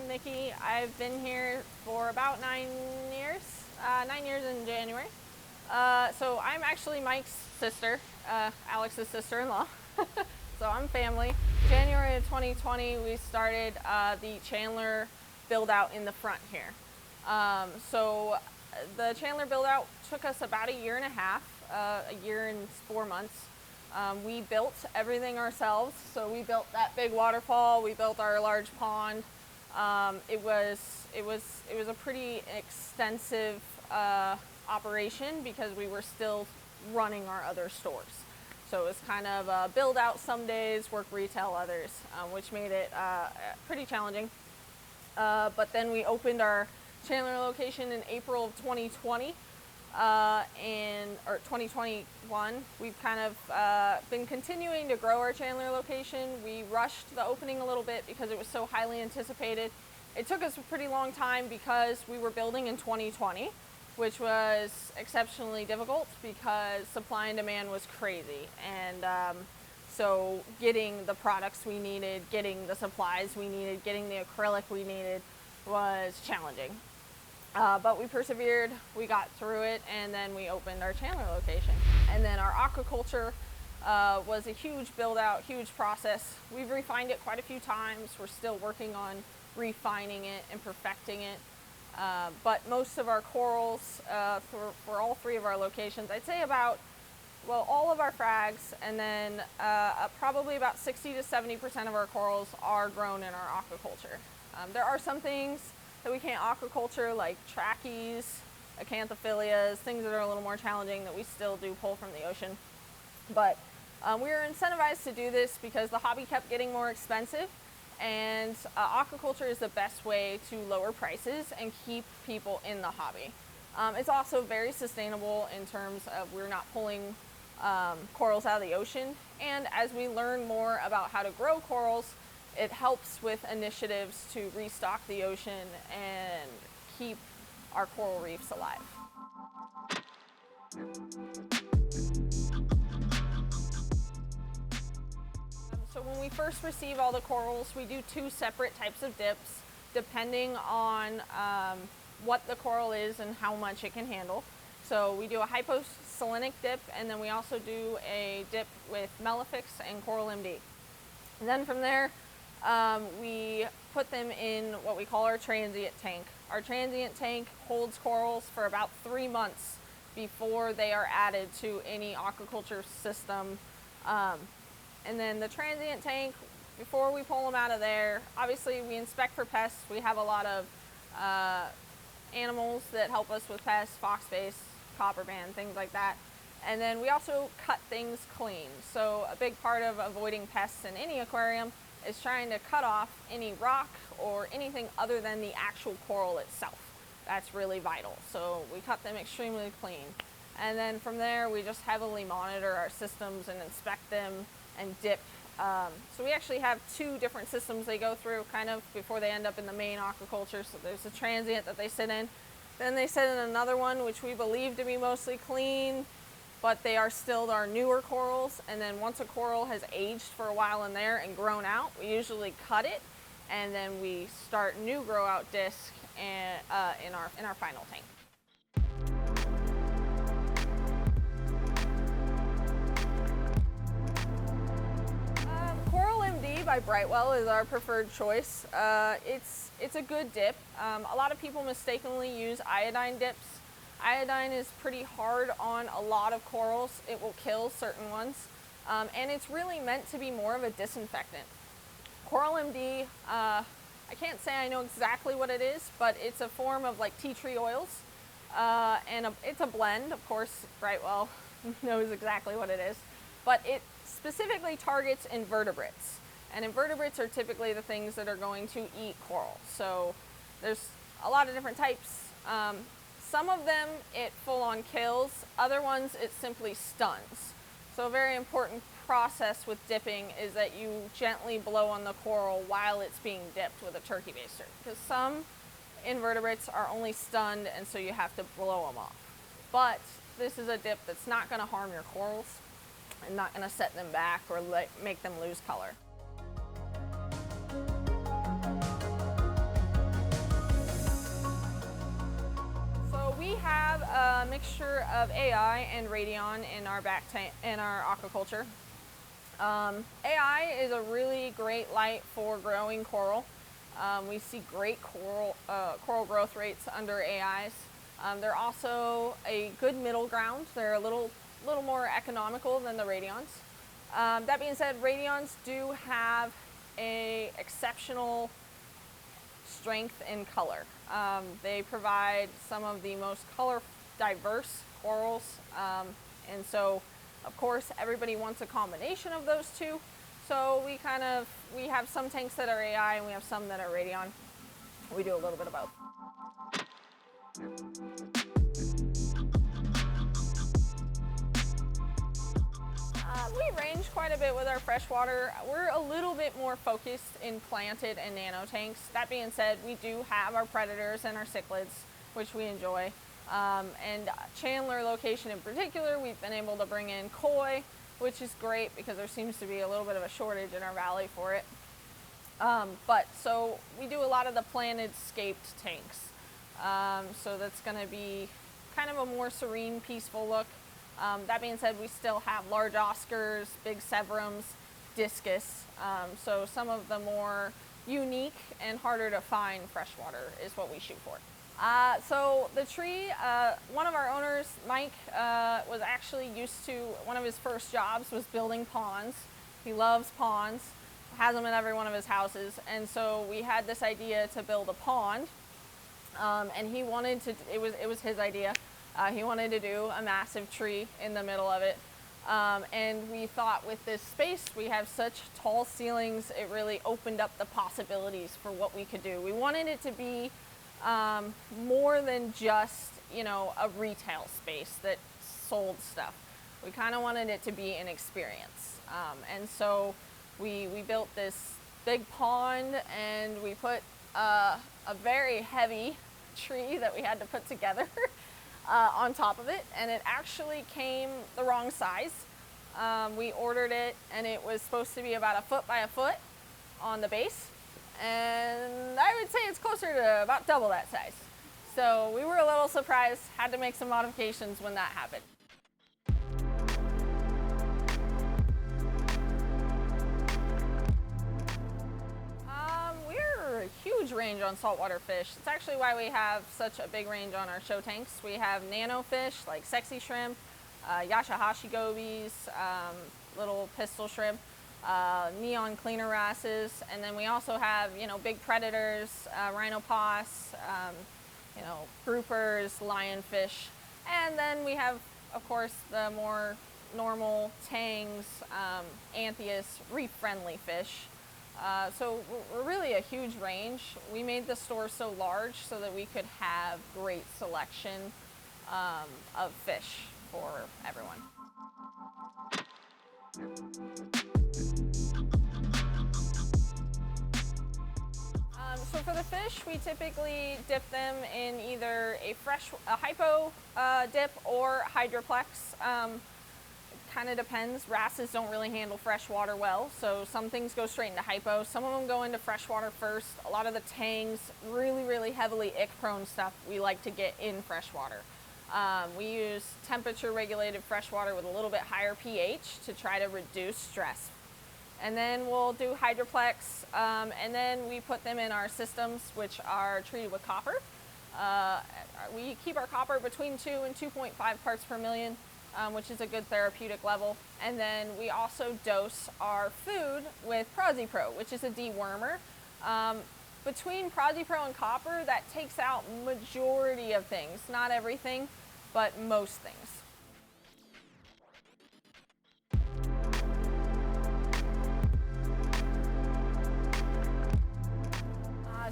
Nikki. I've been here for about 9 years, 9 years in January. So I'm actually Mike's sister, Alex's sister-in-law. So I'm family. January of 2020, we started the Chandler build out in the front here. So the Chandler build out took us about a year and a half, a year and 4 months. We built everything ourselves. So we built that big waterfall. We built our large pond. It was a pretty extensive operation because we were still running our other stores. So it was kind of build out some days, work retail others, which made it pretty challenging. But then we opened our Chandler location in April of 2020. Or 2021, we've kind of been continuing to grow our Chandler location. We rushed the opening a little bit because it was so highly anticipated. It took us a pretty long time because we were building in 2020, which was exceptionally difficult because supply and demand was crazy. And so getting the products we needed, getting the supplies we needed, getting the acrylic we needed was challenging. But we persevered, we got through it, and then we opened our Chandler location. And then our aquaculture was a huge build out, huge process. We've refined it quite a few times. We're still working on refining it and perfecting it. But most of our corals for all three of our locations, I'd say about, well, all of our frags, and then probably about 60 to 70% of our corals are grown in our aquaculture. There are some things that we can't aquaculture, like trachys, acanthophilias, things that are a little more challenging that we still do pull from the ocean. But we were incentivized to do this because the hobby kept getting more expensive, and aquaculture is the best way to lower prices and keep people in the hobby. It's also very sustainable in terms of we're not pulling corals out of the ocean, and as we learn more about how to grow corals, it helps with initiatives to restock the ocean and keep our coral reefs alive. So when we first receive all the corals, we do 2 separate types of dips depending on what the coral is and how much it can handle. So we do a hyposalinic dip, and then we also do a dip with Melifix and Coral MD. And then from there, we put them in what we call our transient tank. Our transient tank holds corals for about 3 months before they are added to any aquaculture system. And then the transient tank, before we pull them out of there, obviously we inspect for pests. We have a lot of animals that help us with pests, foxface, copperband, things like that. And then we also cut things clean. So a big part of avoiding pests in any aquarium is trying to cut off any rock or anything other than the actual coral itself. That's really vital. So we cut them extremely clean. And then from there, we just heavily monitor our systems and inspect them and dip. So we actually have 2 different systems they go through kind of before they end up in the main aquaculture. So there's a transient that they sit in. Then they sit in another one, which we believe to be mostly clean, but they are still our newer corals. And then once a coral has aged for a while in there and grown out, we usually cut it, and then we start new grow out disc and, in our final tank. Coral MD by Brightwell is our preferred choice. It's a good dip. A lot of people mistakenly use iodine dips. Iodine is pretty hard on a lot of corals. It will kill certain ones. And it's really meant to be more of a disinfectant. Coral MD, I can't say I know exactly what it is, but it's a form of like tea tree oils. It's a blend, of course, Brightwell knows exactly what it is. But it specifically targets invertebrates. And invertebrates are typically the things that are going to eat coral. So there's a lot of different types. Some of them it full on kills, other ones it simply stuns. So a very important process with dipping is that you gently blow on the coral while it's being dipped with a turkey baster. Because some invertebrates are only stunned, and so you have to blow them off. But this is a dip that's not going to harm your corals and not going to set them back or make them lose color. We have a mixture of AI and radion in our in our aquaculture. AI is a really great light for growing coral. We see great coral growth rates under AIs. They're also a good middle ground. They're a little more economical than the radions. That being said, radions do have a exceptional strength in color. They provide some of the most color diverse corals, and so of course everybody wants a combination of those two. So we have some tanks that are AI and we have some that are radion. We do a little bit of both. We range quite a bit with our freshwater. We're a little bit more focused in planted and nano tanks. That being said, we do have our predators and our cichlids, which we enjoy. And Chandler location in particular, we've been able to bring in koi, which is great because there seems to be a little bit of a shortage in our valley for it. So we do a lot of the planted scaped tanks. So that's going to be kind of a more serene, peaceful look. That being said, we still have large Oscars, big Severums, discus. So some of the more unique and harder to find freshwater is what we shoot for. So the tree, one of our owners, Mike, was actually used to, one of his first jobs was building ponds. He loves ponds, has them in every one of his houses. And so we had this idea to build a pond. And he wanted to, it was his idea. He wanted to do a massive tree in the middle of it. And we thought with this space, we have such tall ceilings, it really opened up the possibilities for what we could do. We wanted it to be more than just, a retail space that sold stuff. We kind of wanted it to be an experience. And so we built this big pond and we put a very heavy tree that we had to put together on top of it, and it actually came the wrong size. We ordered it and it was supposed to be about 1 foot by 1 foot on the base, and I would say it's closer to about double that size. So we were a little surprised, had to make some modifications when that happened. Huge range on saltwater fish. It's actually why we have such a big range on our show tanks. We have nano fish like sexy shrimp, yashahashi gobies, little pistol shrimp, neon cleaner wrasses, and then we also have big predators, rhinopos, groupers, lionfish, and then we have of course the more normal tangs, anthias, reef friendly fish. So we're really a huge range. We made the store so large so that we could have great selection of fish for everyone. So for the fish, we typically dip them in either a hypo dip or hydroplex. Kind of depends. Wrasses don't really handle fresh water well, so some things go straight into hypo. Some of them go into freshwater first. A lot of the tangs, really heavily ick-prone stuff, we like to get in freshwater. We use temperature-regulated freshwater with a little bit higher pH to try to reduce stress. And then we'll do hydroplex, and then we put them in our systems, which are treated with copper. We keep our copper between 2 and 2.5 parts per million. Which is a good therapeutic level. And then we also dose our food with ProziPro, which is a dewormer. Between ProziPro and copper, that takes out majority of things. Not everything, but most things.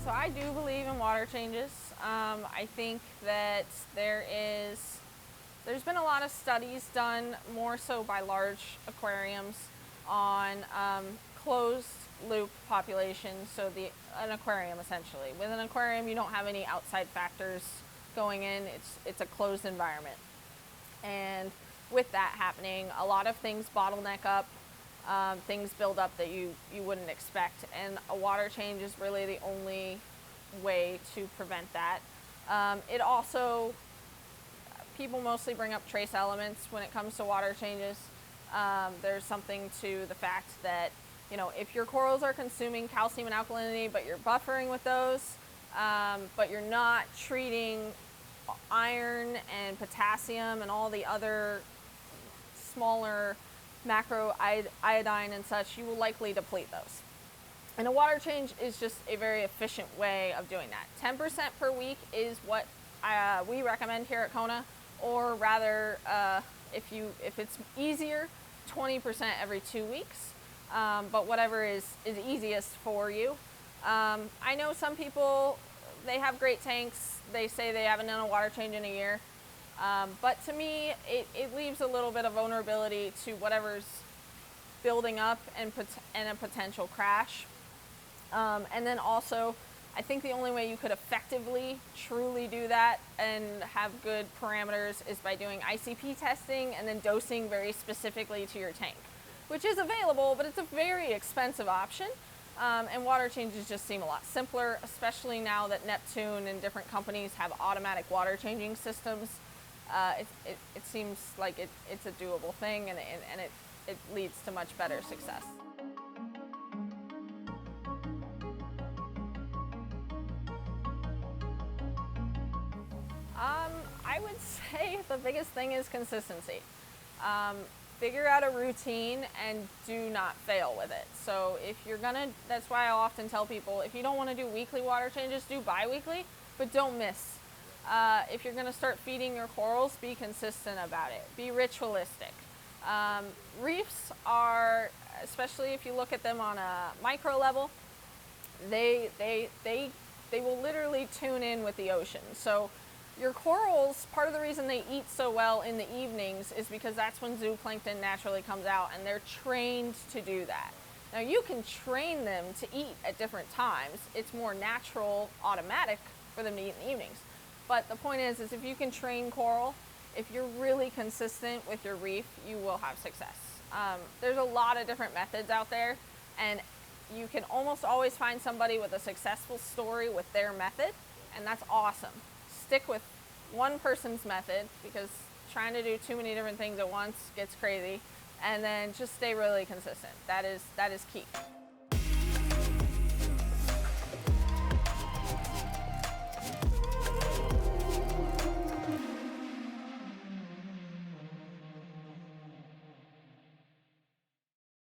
So I do believe in water changes. I think that there's been a lot of studies done, more so by large aquariums, on closed loop populations, so an aquarium essentially. With an aquarium, you don't have any outside factors going in, it's a closed environment. And with that happening, a lot of things bottleneck up, things build up that you wouldn't expect, and a water change is really the only way to prevent that. It also people mostly bring up trace elements when it comes to water changes. There's something to the fact that, you know, if your corals are consuming calcium and alkalinity, but you're buffering with those, but you're not treating iron and potassium and all the other smaller macro iodine and such, you will likely deplete those. And a water change is just a very efficient way of doing that. 10% per week is what we recommend here at Kona, or rather, if it's easier, 20% every 2 weeks. But whatever is easiest for you. I know some people, they have great tanks. They say they haven't done a water change in a year. But to me, it leaves a little bit of vulnerability to whatever's building up and a potential crash. And then also, I think the only way you could effectively, truly do that and have good parameters is by doing ICP testing and then dosing very specifically to your tank, which is available, but it's a very expensive option. And water changes just seem a lot simpler, especially now that Neptune and different companies have automatic water changing systems. It seems like it's a doable thing, and it leads to much better success. I would say the biggest thing is consistency. Figure out a routine and do not fail with it. So if you're gonna, that's why I often tell people, if you don't want to do weekly water changes, do bi-weekly, but don't miss. If you're gonna start feeding your corals, be consistent about it. Be ritualistic. Reefs are, especially if you look at them on a micro level, they will literally tune in with the ocean. So your corals, part of the reason they eat so well in the evenings is because that's when zooplankton naturally comes out, and they're trained to do that. Now you can train them to eat at different times. It's more natural, automatic for them to eat in the evenings. But the point is if you can train coral, if you're really consistent with your reef, you will have success. There's a lot of different methods out there, and you can almost always find somebody with a successful story with their method, and that's awesome. Stick with one person's method, because trying to do too many different things at once gets crazy, and then just stay really consistent. That is key.